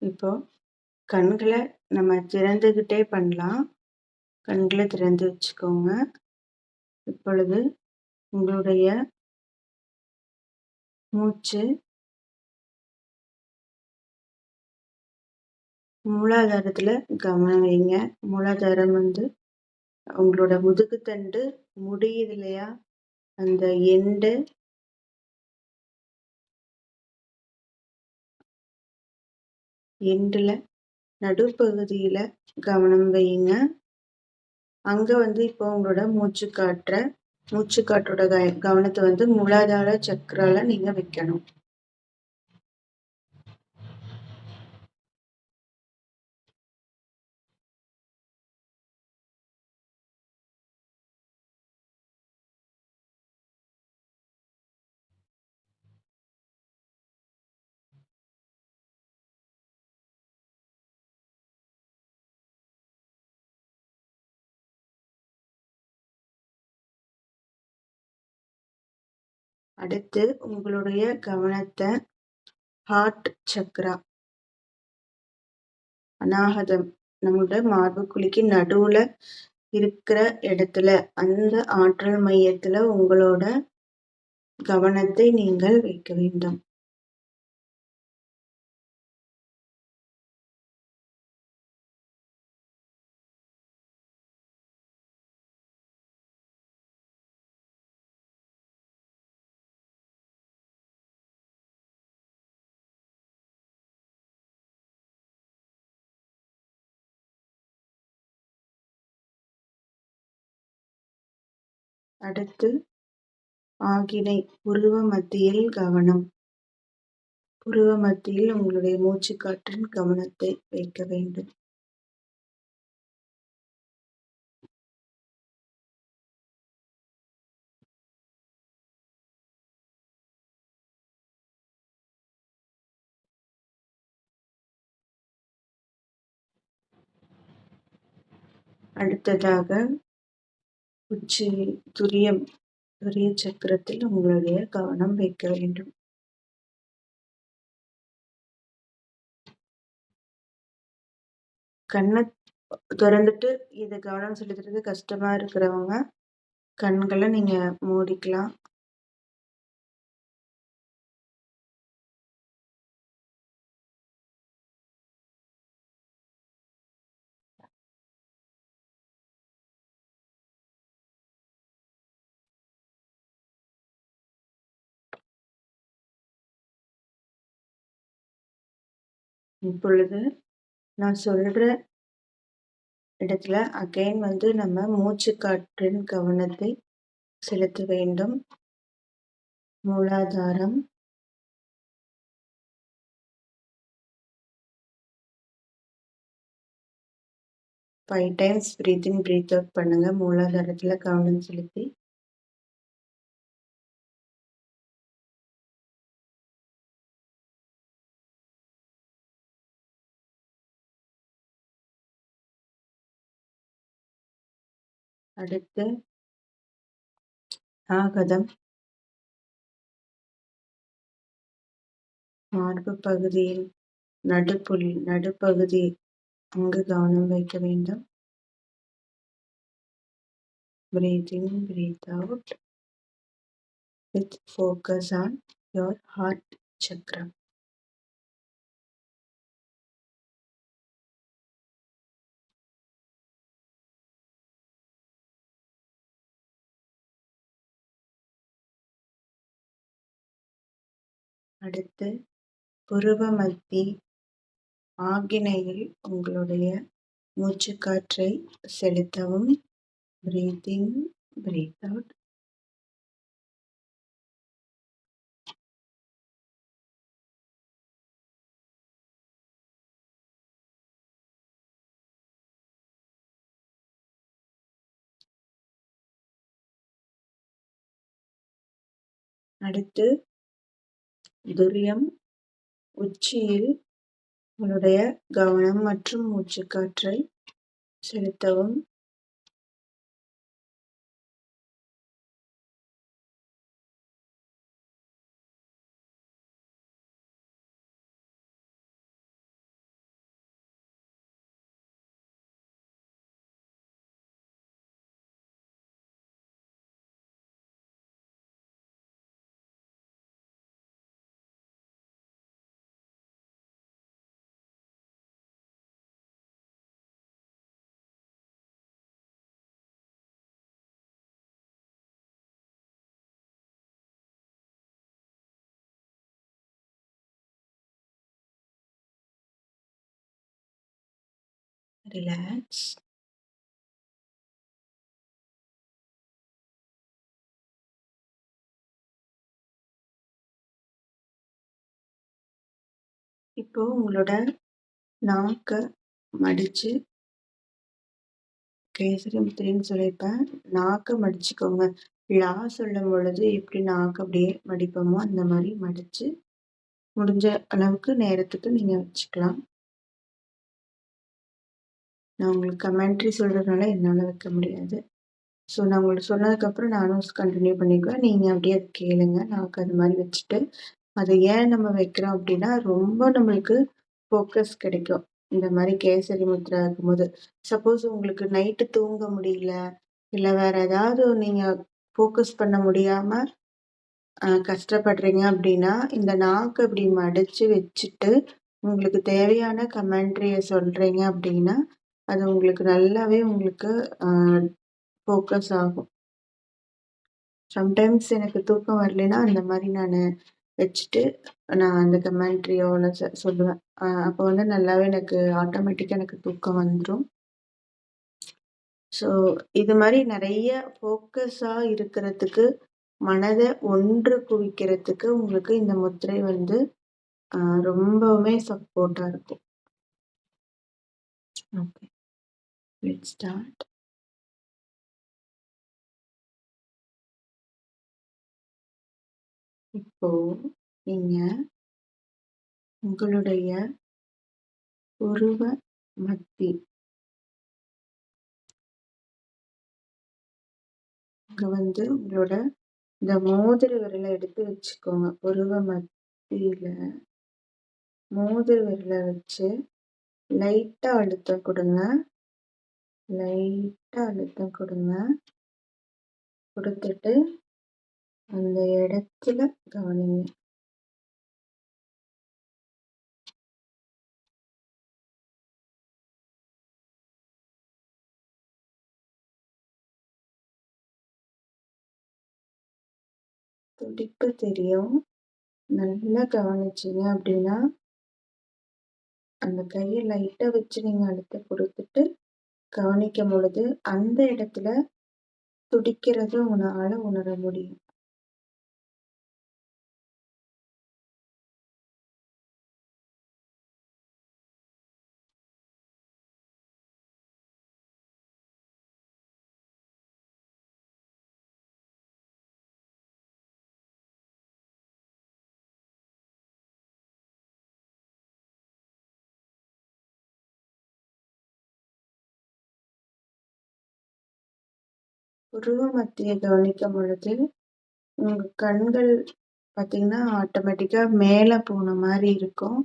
இப்போ கண்களை நம்ம திறந்துக்கிட்டே பண்ணலாம். கண்களை திறந்து வச்சுக்கோங்க. இப்பொழுது உங்களுடைய மூச்சு மூலாதாரத்தில் கவனம் வைங்க. மூலாதாரம் உங்களோட முதுகுத்தண்டு முடியுது இல்லையா, அந்த எண்டில் நடுப்பகுதியில் கவனம் வைங்க. அங்கே இப்போ உங்களோட மூச்சுக்காற்றோட கவனத்தை மூலாதார சக்கரால நீங்கள் வைக்கணும். அடுத்து உங்களுடைய கவனத்தை ஹார்ட் சக்ரா, அநாகதம், நம்மளோட மார்பு குழிக்கு நடுவுல இருக்கிற இடத்துல, அந்த ஆற்றல் மையத்துல உங்களோட கவனத்தை நீங்கள் வைக்க வேண்டும். அடுத்து ஆகினை, புருவ மத்தியில் கவனம். புருவ மத்தியில் உங்களுடைய மூச்சுக்காற்றின் கவனத்தை வைக்க வேண்டும். அடுத்ததாக துரிய சக்கரத்தில் உங்களுடைய கவனம் வைக்க வேண்டும். கண்ணை திறந்துட்டு இதை கவனம் செலுத்துறது கஷ்டமா இருக்கிறவங்க கண்களை நீங்க மூடிக்கலாம். இப்பொழுது நான் சொல்ற இடத்துல அகைன் நம்ம மூச்சுக்காற்றின் கவனத்தை செலுத்த வேண்டும். மூலாதாரம், 5 times breathe in breathe out பண்ணுங்க. மூலாதாரத்துல கவனம் செலுத்தி. அடுத்து ஆகதம், மார்பு பகுதியில் நடுப்பகுதி, அங்கு கவனம் வைக்க வேண்டும். Breathe in, breathe out with focus on your heart chakra. அடுத்து புருவ மத்தி ஆகினையில் உங்களுடைய மூச்சுக்காற்றை செலுத்தவும். Breathe in, breathe out. அடுத்து துரியம், உச்சியில் உங்களுடைய கவனம் மற்றும் மூச்சுக்காற்றை செலுத்தவும். ரிலாக்ஸ். இப்போ உங்களோட நாக்க மடிச்சு கேசரி முத்திரைன்னு சொல்லியிருப்பேன். நாக்க மடிச்சுக்கோங்க. லா சொல்லும் பொழுது எப்படி நாக்க அப்படியே மடிப்போமோ, அந்த மாரி மடிச்சு, முடிஞ்ச அளவுக்கு நேரத்துக்கு நீங்க வச்சுக்கலாம். நான் உங்களுக்கு கமெண்ட்ரி சொல்றதுனால என்னால வைக்க முடியாது. ஸோ நான் உங்களுக்கு சொன்னதுக்கப்புறம் நானும் கன்டின்யூ பண்ணிக்குவேன். நீங்க அப்படியே அத கேளுங்க. நாக்கு அது மாரி வச்சுட்டு, அத ஏன் நம்ம வைக்கிறோம் அப்படின்னா, ரொம்ப நம்மளுக்கு ஃபோக்கஸ் கிடைக்கும். இந்த மாரி கேசரி முத்ரா இருக்கும்போது. சப்போஸ் உங்களுக்கு நைட்டு தூங்க முடியல, இல்ல வேற ஏதாவது நீங்க ஃபோக்கஸ் பண்ண முடியாம கஷ்டப்படுறீங்க அப்படின்னா, இந்த நாக்க இப்படி மடிச்சு வச்சுட்டு, உங்களுக்கு தேவையான கமெண்ட்ரிய சொல்றீங்க அப்படின்னா, அது உங்களுக்கு நல்லாவே உங்களுக்கு அ ஃபோக்கஸ் ஆகும். சம்டைம்ஸ் எனக்கு தூக்கம் வரலைன்னா, அந்த மாரி நானு வச்சுட்டு, நான் அந்த கமெண்ட்ரியோட சொல்லுவேன். அப்போ வந்து நல்லாவே எனக்கு ஆட்டோமேட்டிக்கா எனக்கு தூக்கம் வந்துரும். ஸோ, இது மாரி நெறைய ஃபோக்கஸா இருக்கிறதுக்கு, மனத ஒன்று குவிக்கிறதுக்கு உங்களுக்கு இந்த முத்திரை வந்து அ ரொம்பவுமே சப்போர்ட்டா இருக்கும். ஓகே. Let's start. இப்போ நீங்க உங்களுடைய புருவ மத்தி அங்க வந்து உங்களோட இந்த மோதிர விரல எடுத்து வச்சுக்கோங்க. புருவ மத்தியில மோதிர விரல வச்சு லைட்டா அழுத்தம் குடுங்க. லைட்டா அழுத்தம் குடுங்க. குடுத்துட்டு அந்த இடத்துல கவனிங்க. துடிப்பு தெரியும். நல்லா கவனிச்சீங்க அப்படின்னா, அந்த கைய லைட்டா வச்சு நீங்க அழுத்தம் குடுத்துட்டு கவனிக்கும் பொழுது, அந்த இடத்துல துடிக்கிறத உங்களால உணர முடியும். புருவ மத்திய கவனிக்கும் பொழுது, உங்க கண்கள் பார்த்தீங்கன்னா, ஆட்டோமேட்டிக்கா மேல போன மாரி இருக்கும்.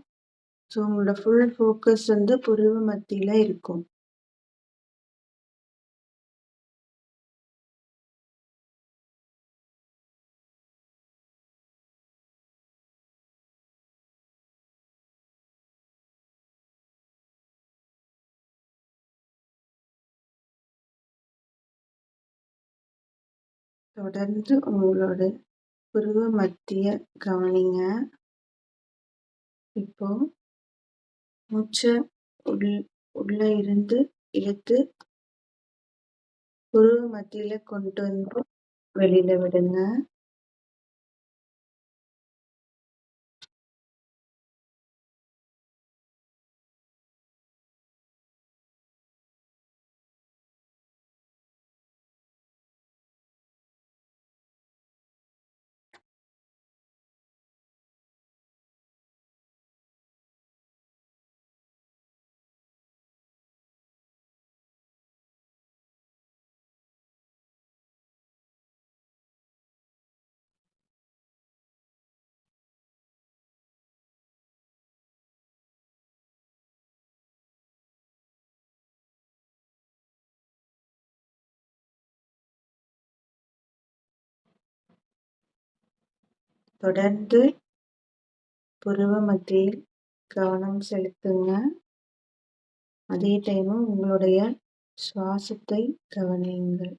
ஸோ, உங்களோட ஃபுல் ஃபோக்கஸ் வந்து புருவ மத்தியில இருக்கும். தொடர்ந்து உங்களோட புருவ மத்திய கவனிங்க. இப்போ மூச்ச உள் உள்ள இருந்து இழுத்து புருவ மத்தியில கொண்டு வந்து வெளியில விடுங்க. தொடர்ந்து புருவ மத்தியில் கவனம் செலுத்துங்க. அதே டைமு உங்களுடைய சுவாசத்தை கவனியுங்கள்.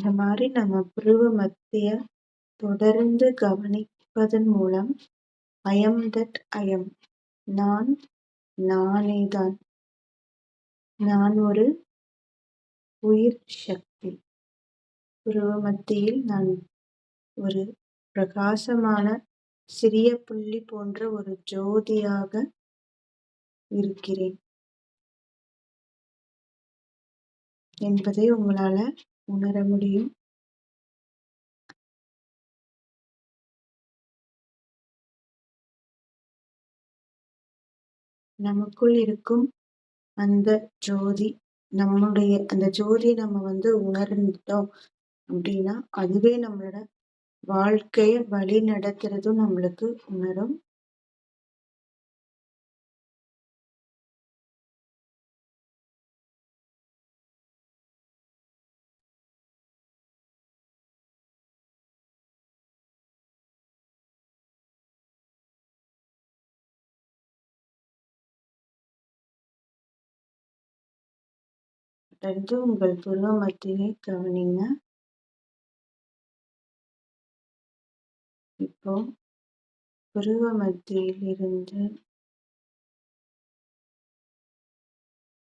இந்த மாதிரி நம்ம புருவ மத்திய தொடர்ந்து கவனிப்பதன் மூலம் ஐயம் தட் ஐயம், நான் நானேதான், நான் ஒரு உயிர் சக்தி, புருவ மத்தியில் நான் ஒரு பிரகாசமான சிறிய புள்ளி போன்ற ஒரு ஜோதியாக இருக்கிறேன் என்பதை உங்களால உணர முடியும். நமக்குள் இருக்கும் அந்த ஜோதி, நம்முடைய அந்த ஜோதியை நம்ம உணர்ந்துட்டோம் அப்படின்னா அதுவே நம்மளோட வாழ்க்கைய வழி நடத்துறதும் நம்மளுக்கு உணரும். தொடர்ந்து உங்கள் புருவ மத்தியை கவனிங்க. இப்போ புருவ மத்தியில் இருந்து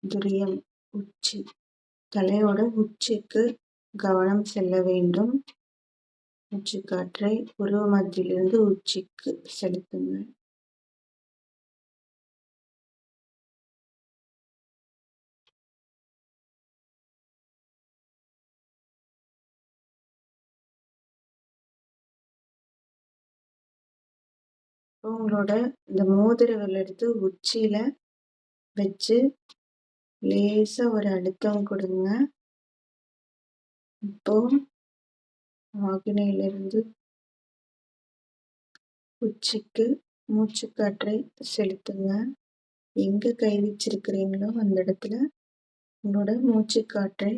துரியம் உச்சி, தலையோட உச்சிக்கு கவனம் செல்ல வேண்டும். மூச்சுக்காற்றை புருவ மத்தியிலிருந்து உச்சிக்கு செலுத்துங்கள். உங்களோட இந்த மோதிர விரல் எடுத்து உச்சியில வச்சு லேசா ஒரு அழுத்தம் கொடுங்க. இப்போ ஆக்னையிலிருந்து உச்சிக்கு மூச்சுக்காற்றை செலுத்துங்க. எங்க கை வச்சிருக்கிறீங்களோ அந்த இடத்துல உங்களோட மூச்சுக்காற்றை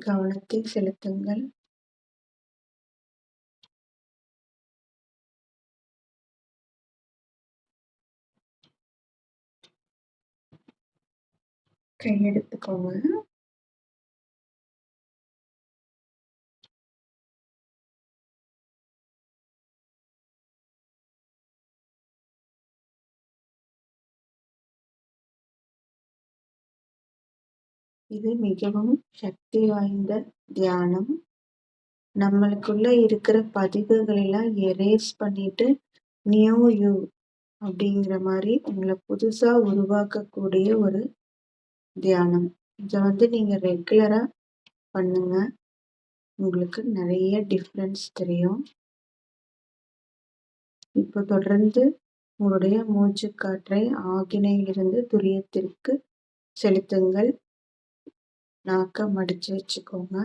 கவனத்தை செலுத்துங்கள். கை எடுத்துக்கோங்க. இது மிகவும் சக்தி வாய்ந்த தியானம். நம்மளுக்குள்ள இருக்கிற பதிவுகள் எல்லாம் எரேஸ் பண்ணிட்டு நியூ யூ அப்படிங்கிற மாதிரி உங்களை புதுசா உருவாக்கக்கூடிய ஒரு தியானம். இதை நீங்க ரெகுலரா பண்ணுங்க. உங்களுக்கு நிறைய டிஃப்ரென்ஸ் தெரியும். இப்போ தொடர்ந்து உங்களுடைய மூச்சுக்காற்றை ஆக்னையிலிருந்து துரியத்திற்கு செலுத்துங்கள். நாக்க மடிச்சு வச்சுக்கோங்க.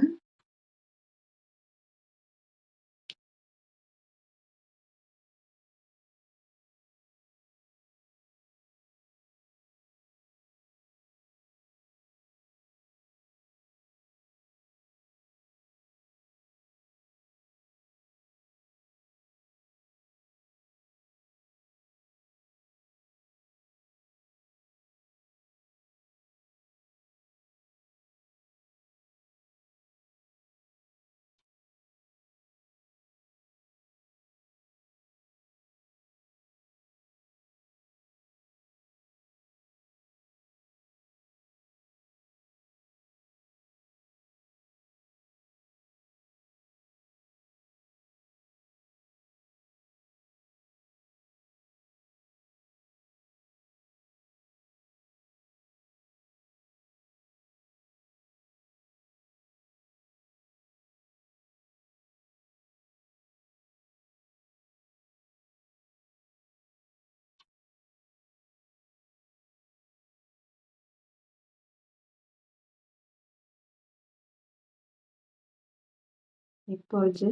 இப்பொழுது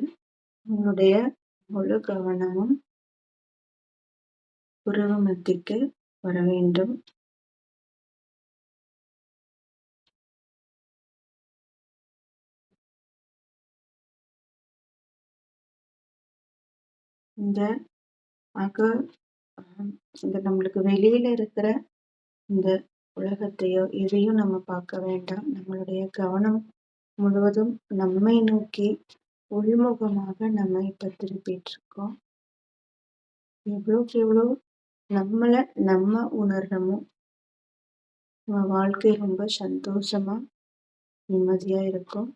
உங்களுடைய முழு கவனமும் புருவ மத்திக்கு வர வேண்டும். இந்த அக இந்த நம்மளுக்கு வெளியில இருக்கிற இந்த உலகத்தையோ எதையும் நம்ம பார்க்க வேண்டாம். நம்மளுடைய கவனம் முழுவதும் நம்மை நோக்கி உள்முகமாக நம்ம இப்ப திருப்பிட்டு இருக்கோம். எவ்வளோக்கு எவ்வளோ நம்மள நம்ம உணர்றோமோ நம்ம வாழ்க்கை ரொம்ப சந்தோஷமா நிம்மதியா இருக்கும்.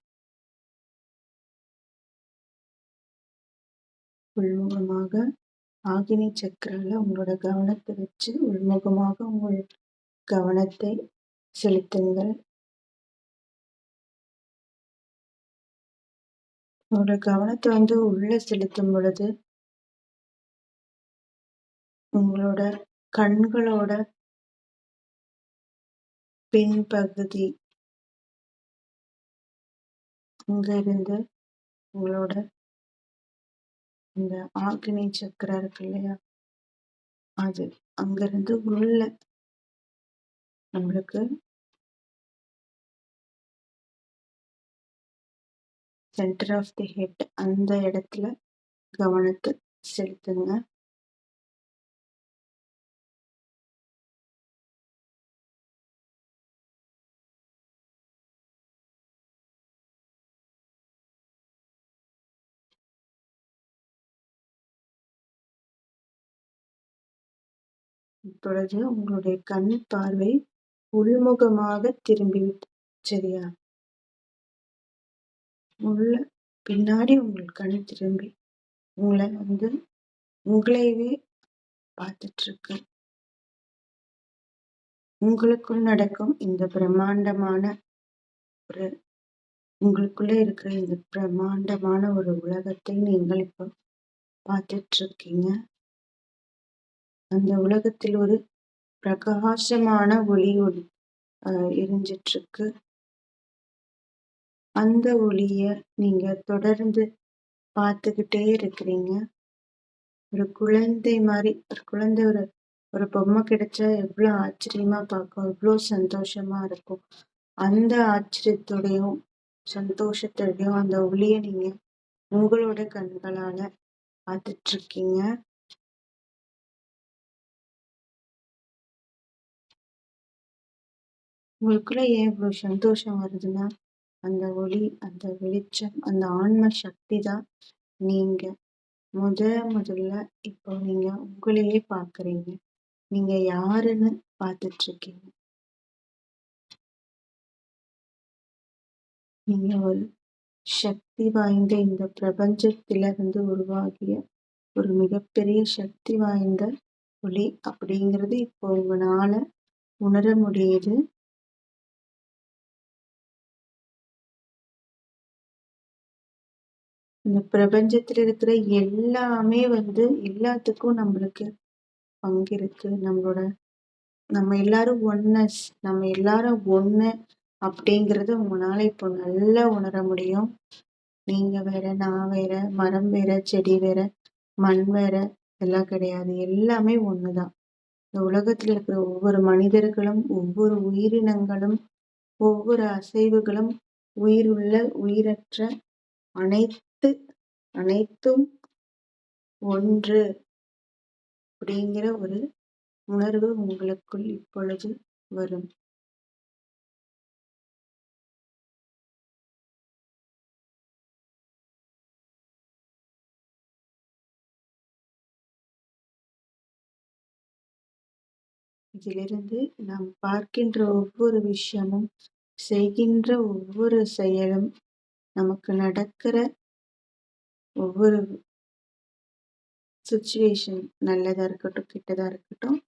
உள்முகமாக ஆகினி சக்கரால உங்களோட கவனத்தை வச்சு உள்முகமாக உங்கள் கவனத்தை செலுத்துங்கள். உங்களோட கவனத்தை உள்ள செலுத்தும் பொழுது உங்களோட கண்களோட பின்பகுதி அங்க இருந்து உங்களோட இந்த ஆக்னி சக்கரா இருக்கு இல்லையா, அது அங்கிருந்து உள்ள நம்மளுக்கு சென்டர் ஆஃப் தி ஹெட் அந்த இடத்துல கவனத்தை செலுத்துங்க. இப்பொழுது உங்களுடைய கண் பார்வை உள்முகமாக திரும்பிவிட்டு, சரியா? உள்ள பின்னாடி உங்கள் கண் திரும்பி உங்களை உங்களையவே பார்த்துட்டு இருக்கு. உங்களுக்குள் நடக்கும் இந்த பிரம்மாண்டமான ஒரு உங்களுக்குள்ள இருக்கிற இந்த பிரம்மாண்டமான ஒரு உலகத்தை நீங்கள் இப்போ பார்த்துட்டு இருக்கீங்க. அந்த உலகத்தில் ஒரு பிரகாசமான ஒளி எரிஞ்சிட்டு இருக்கு. அந்த ஒளிய நீங்க தொடர்ந்து பார்த்துக்கிட்டே இருக்கிறீங்க. ஒரு குழந்தை மாதிரி ஒரு குழந்தை ஒரு பொம்மை கிடைச்சா எவ்வளவு ஆச்சரியமா பார்க்கும், எவ்வளவு சந்தோஷமா இருக்கும். அந்த ஆச்சரியத்தோடையும் சந்தோஷத்தோடையும் அந்த ஒளிய நீங்க உங்களோட கண்களால பார்த்துட்டு இருக்கீங்க. உங்களுக்குள்ள ஏன் இவ்வளவு சந்தோஷம் வருதுன்னா, அந்த ஒளி, அந்த வெளிச்சம், அந்த ஆன்ம சக்தி தான் நீங்க முதல்ல இப்போ நீங்க உங்களையே பார்க்குறீங்க. நீங்க யாருன்னு பார்த்துட்டு இருக்கீங்க. நீங்க ஒரு சக்தி வாய்ந்த இந்த பிரபஞ்சத்தில உருவாகிய ஒரு மிகப்பெரிய சக்தி வாய்ந்த ஒளி அப்படிங்கிறது இப்போ உங்களால உணர முடியுது. இந்த பிரபஞ்சத்துல இருக்கிற எல்லாமே எல்லாத்துக்கும் நம்மளுக்கு பங்கு இருக்கு. நம்ம எல்லாரும் ஒன்னஸ், நம்ம எல்லாரும் ஒண்ணு அப்படிங்கறத உங்களால இப்போ நல்லா உணர முடியும். நீங்க வேற, நான் வேற, மரம் வேற, செடி வேற, மண் வேற எல்லாம் கிடையாது. எல்லாமே ஒண்ணுதான். இந்த உலகத்துல இருக்கிற ஒவ்வொரு மனிதர்களும், ஒவ்வொரு உயிரினங்களும், ஒவ்வொரு அசைவுகளும், உயிருள்ள உயிரற்ற அனைத்தும் ஒன்று அப்படிங்கிற ஒரு உணர்வு உங்களுக்குள் இப்பொழுது வரும். இதிலிருந்து நாம் பார்க்கின்ற ஒவ்வொரு விஷயமும், செய்கின்ற ஒவ்வொரு செயலும், நமக்கு நடக்கிற ஒவ்வொரு சிச்சுவேஷன் நல்லதா இருக்கட்டும், கெட்டதா இருக்கட்டும்,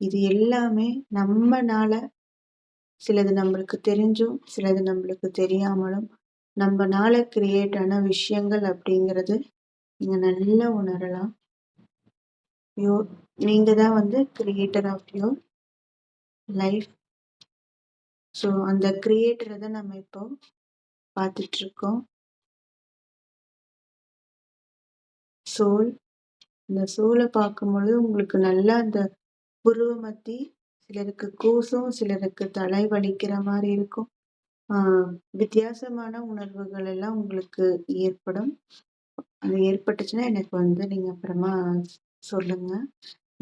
இது எல்லாமே நம்மனால சிலது நம்மளுக்கு தெரிஞ்சும், சிலது நம்மளுக்கு தெரியாமலும், நம்மனால கிரியேட் ஆன விஷயங்கள் அப்படிங்கிறது நீங்க நல்லா உணரலாம். நீங்க தான் creator of your life. So அந்த கிரியேட்டரை தான் நம்ம இப்போ பார்த்துட்டு இருக்கோம். சோல், இந்த சோலை பார்க்கும்பொழுது உங்களுக்கு நல்லா அந்த புருவ மத்தி சிலருக்கு கூசும், சிலருக்கு தலை வலிக்கிற மாதிரி இருக்கும். வித்தியாசமான உணர்வுகள் எல்லாம் உங்களுக்கு ஏற்படும். அது ஏற்பட்டுச்சுன்னா எனக்கு நீங்க அப்புறமா சொல்லுங்க.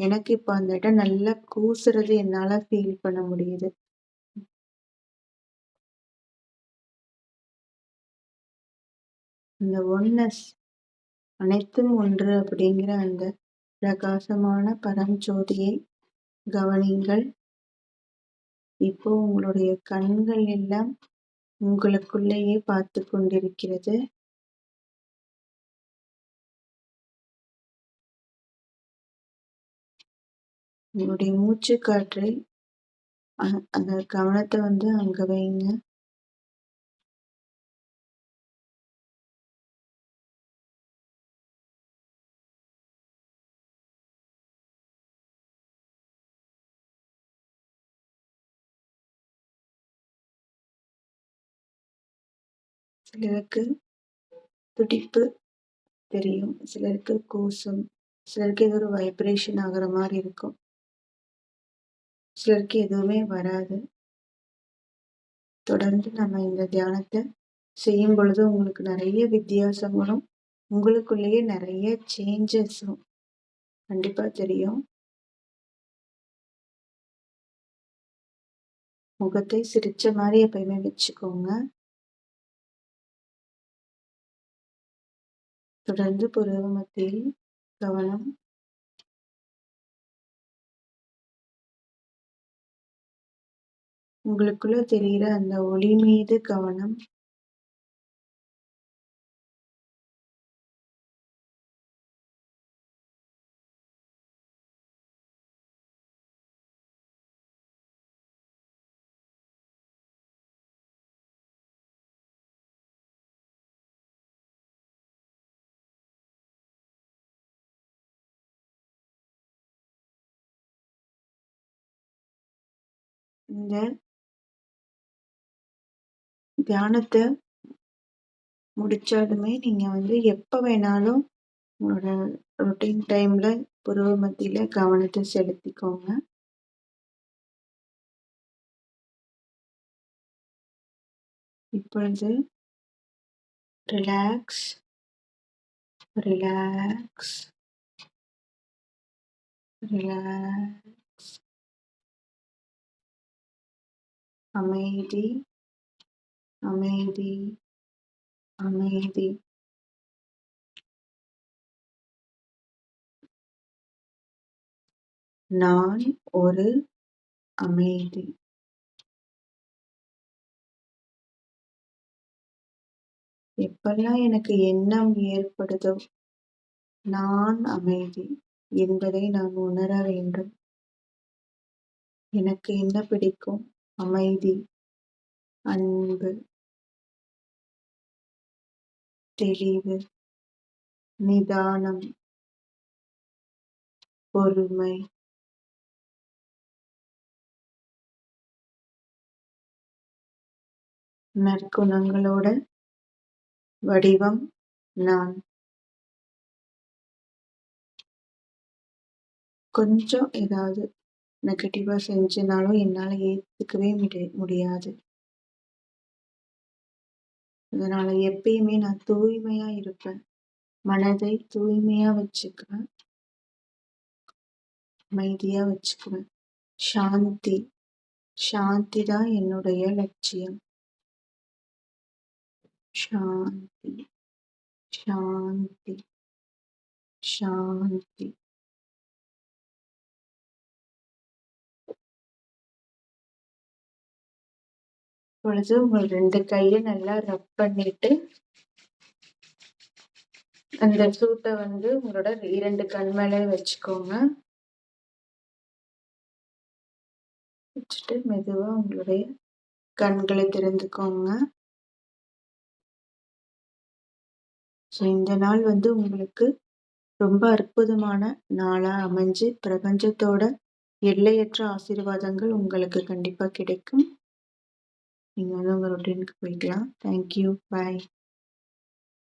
எனக்கு இப்போ அந்த இடம் நல்லா கூசுறது என்னால ஃபீல் பண்ண முடியுது. அந்த ஒன்னஸ், அனைத்தும் ஒன்று அப்படிங்கிற அந்த பிரகாசமான பரஞ்சோதியை கவனிங்கள். இப்போ உங்களுடைய கண்கள் எல்லாம் உங்களுக்குள்ளேயே பார்த்து கொண்டிருக்கிறது. உங்களுடைய மூச்சு காற்றை அந்த கவனத்தை அங்க வைங்க. சிலருக்கு துடிப்பு தெரியும், சிலருக்கு கூசும், சிலருக்கு ஏதோ ஒரு வைப்ரேஷன் ஆகுற மாதிரி இருக்கும், சிலருக்கு எதுவுமே வராது. தொடர்ந்து நம்ம இந்த தியானத்தை செய்யும் பொழுது உங்களுக்கு நிறைய வித்தியாசங்களும் உங்களுக்குள்ளேயே நிறைய சேஞ்சஸும் கண்டிப்பா தெரியும். முகத்தை சிரிச்ச மாதிரி எப்பயுமே வச்சுக்கோங்க. தொடர்ந்து புருவ மத்தியில் கவனம். உங்களுக்குள்ள தெரிகிற அந்த ஒளி மீது கவனம். இந்த தியானத்தை முடிச்சாலுமே நீங்க எப்ப வேணாலும் உங்களோட ரொட்டீன் டைம்ல புருவ மத்தியில கவனத்தை செலுத்திக்கோங்க. இப்பொழுது ரிலாக்ஸ், ரிலாக்ஸ், ரிலாக்ஸ். அமைதி, அமைதி, அமைதி. நான் ஒரு அமைதி. எப்பெல்லாம் எனக்கு எண்ணம் ஏற்படுதோ நான் அமைதி என்பதை நான் உணர வேண்டும். எனக்கு என்ன பிடிக்கும்? அமைதி, அன்பு, தெளிவு, நிதானம், பொறுமை. நற்குணங்களோட வடிவம் நான். கொஞ்சம் ஏதாவது நெகட்டிவா செஞ்சனாலும் என்னால ஏத்துக்கவே முடியாது. அதனால எப்பயுமே நான் தூய்மையா இருப்பேன். மனதை தூய்மையா வச்சுக்குவேன், அமைதியா வச்சுக்குவேன். சாந்தி, சாந்தி தான் என்னுடைய லட்சியம். சாந்தி, சாந்தி, சாந்தி. இப்பொழுது உங்கள் 2 கையை நல்லா ரப் பண்ணிட்டு அந்த சூட்டை உங்களோட 2 கண் மேலே வச்சுக்கோங்க. வச்சுட்டு மெதுவா உங்களுடைய கண்களை திறந்துக்கோங்க. இந்த நாள் உங்களுக்கு ரொம்ப அற்புதமான நாளா அமைஞ்சு பிரபஞ்சத்தோட எல்லையற்ற ஆசீர்வாதங்கள் உங்களுக்கு கண்டிப்பா கிடைக்கும். நீங்க உங்க ரொட்டீனுக்கு போய்க்கலாம். தேங்க்யூ. பாய்.